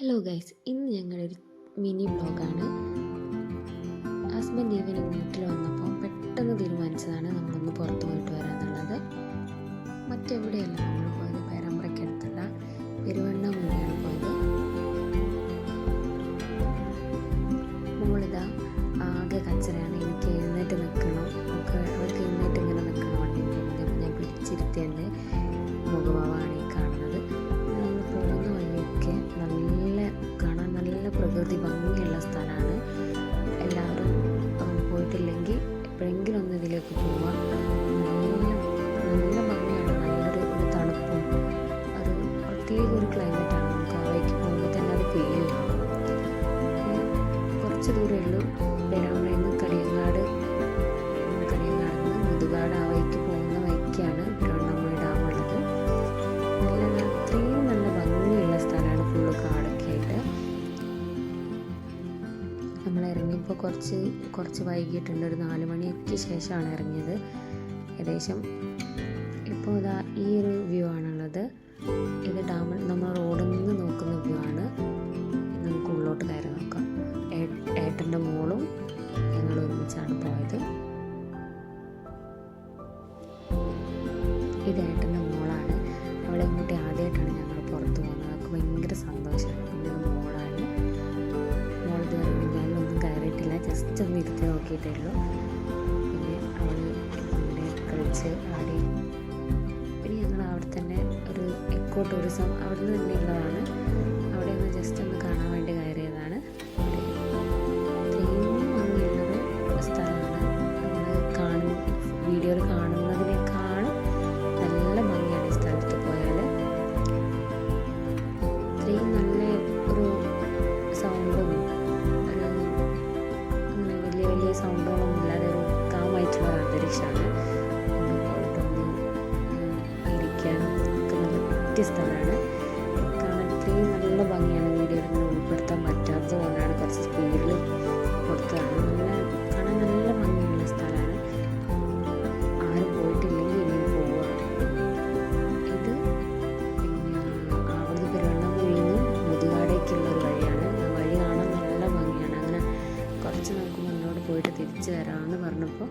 Hello guys, ഇന്ന് ഞങ്ങളൊരു mini വ്ളോഗാണ്. ഹസ്ബൻഡ് ഈവനിങ് വീട്ടിൽ വന്നപ്പോൾ പെട്ടെന്ന് തീരുമാനിച്ചതാണ് നമ്മളൊന്ന് പുറത്ത് പോയിട്ട് വരാമെന്നുള്ളത്. മറ്റെവിടെയല്ല നമ്മൾ പോയത്, പേരാമ്പ്രയ്ക്കടുത്തുള്ള പെരുവണ്ണാമൂഴിയാണ് പോയത്. മോളിതാ ആകെ കച്ചറയാണ്, എനിക്ക് എഴുന്നേറ്റ് നിൽക്കണം, അവർക്ക് എഴുന്നേറ്റ് ഇങ്ങനെ നിൽക്കണം. വണ്ടി പോകുമ്പോൾ ഞാൻ പിടിച്ചിരുത്തിയതിൻ്റെ മുഖഭാവമാണ് ഈ കാണുന്നത്. നമ്മൾ പോകുന്ന വഴിയൊക്കെ നല്ല പ്രകൃതി ഭംഗിയുള്ള സ്ഥലമാണ്. എല്ലാവരും പോയിട്ടില്ലെങ്കിൽ എപ്പോഴെങ്കിലും ഒന്ന് ഇതിലേക്ക് പോവുക. നല്ല ഭംഗിയാണ്, നല്ലൊരു തണുപ്പും ഒരു പ്രത്യേക ഒരു ക്ലൈമറ്റാണ്. നമുക്ക് അവിടേക്ക് പോകുമ്പോൾ തന്നെ അത് ഫീൽ ചെയ്യും. കുറച്ച് ദൂരമേ ഉള്ളൂ പേരാമ്പ്രയിൽ നിന്ന് കരിയങ്ങാട് നിന്ന് മുതുകാട് ആ വഴിക്ക് പോകുന്ന വഴിക്കാണ് പെരുവണ്ണാമൂഴി ഡാം ഉള്ളത്. അത്രയും നല്ല ഭംഗിയുള്ള സ്ഥലമാണ്, ഫുള്ള് കാടൊക്കെ ആയിട്ട്. നമ്മൾ ഇറങ്ങിയപ്പോൾ കുറച്ച് വൈകിട്ടുണ്ട്, ഒരു 4 മണിക്ക് ശേഷമാണ് ഇറങ്ങിയത്. ഏകദേശം ഇപ്പോൾ ഇതാ ഈ ഒരു വ്യൂ ആണുള്ളത്. ഇത് ഡാമിൽ നമ്മൾ റോഡിൽ നിന്ന് നോക്കുന്ന വ്യൂ ആണ്. നമുക്ക് ഉള്ളോട്ട് കയറി നോക്കാം. ഏട്ടൻ്റെ മോളും ഞങ്ങൾ ഒരുമിച്ചാണ് പോയത്. ഇത് ഏട്ടൻ്റെ മോളാണ്. അവളെ കൂട്ടി ആദ്യമായിട്ടാണ് ഞങ്ങൾ പുറത്ത് പോകുന്നത്. അവൾക്ക് ഭയങ്കര സന്തോഷമാണ്. പിന്നെ മോളാണ്. മോൾ ഇതുവരെ ഞാനൊന്നും കയറിയിട്ടില്ല, ജസ്റ്റ് ഒന്ന് ഇരുത്തി നോക്കിയിട്ടേ ഉള്ളൂ. പിന്നെ അവൾ ഇവിടെ കളിച്ച് ആടി. പിന്നെ ഞങ്ങൾ അവിടെ തന്നെ ഒരു എക്കോ ടൂറിസം അവിടെ നിന്ന് തന്നെ ഉള്ളതാണ്. അവിടെ ഒന്ന് ജസ്റ്റ് ഒന്ന് കാണാൻ വേണ്ടി കയറിയതാണ്. ഇത്രയും ഭംഗിയുള്ളൊരു സ്ഥലമാണ്. നമ്മൾ വീഡിയോയിൽ കാണുന്നതിനേക്കാൾ നല്ല ഭംഗിയാണ് ഈ സ്ഥലത്ത് പോയാൽ. ഇത്രയും നല്ല ഒരു സൗണ്ടും ഒരു അങ്ങനെ വലിയ സൗണ്ടുകളൊന്നും ഇല്ലാതെ ഒരു കാമായിട്ടുള്ള ഒരു അന്തരീക്ഷമാണ്. പോയിട്ടൊന്ന് ഇരിക്കാനും ഒക്കെ നല്ല പറ്റിയ സ്ഥലമാണ്. കാണാൻ ഇത്രയും നല്ല ഭംഗിയാണ്. വീഡിയോയിൽ ഇങ്ങനെ ഉൾപ്പെടുത്താൻ പറ്റാത്തത് കൊണ്ടാണ് കുറച്ച് സ്പീഡിൽ കൊടുത്തതാണ്. കാണാൻ നല്ല ഭംഗിയുള്ള സ്ഥലമാണ്. ആരും പോയിട്ടില്ലെങ്കിൽ ഇനിയും പോവുക. ഇത് പിന്നെ അവിടുന്ന് പെരുവണ്ണാമൂഴിയിൽ നിന്ന് മുതുകാടേക്കുള്ള ഒരു വഴിയാണ്. വഴി കാണാൻ നല്ല ഭംഗിയാണ്. അങ്ങനെ കുറച്ച് നമുക്ക് മുന്നോട്ട് പോയിട്ട് തിരിച്ച് വരാമെന്ന് പറഞ്ഞപ്പോൾ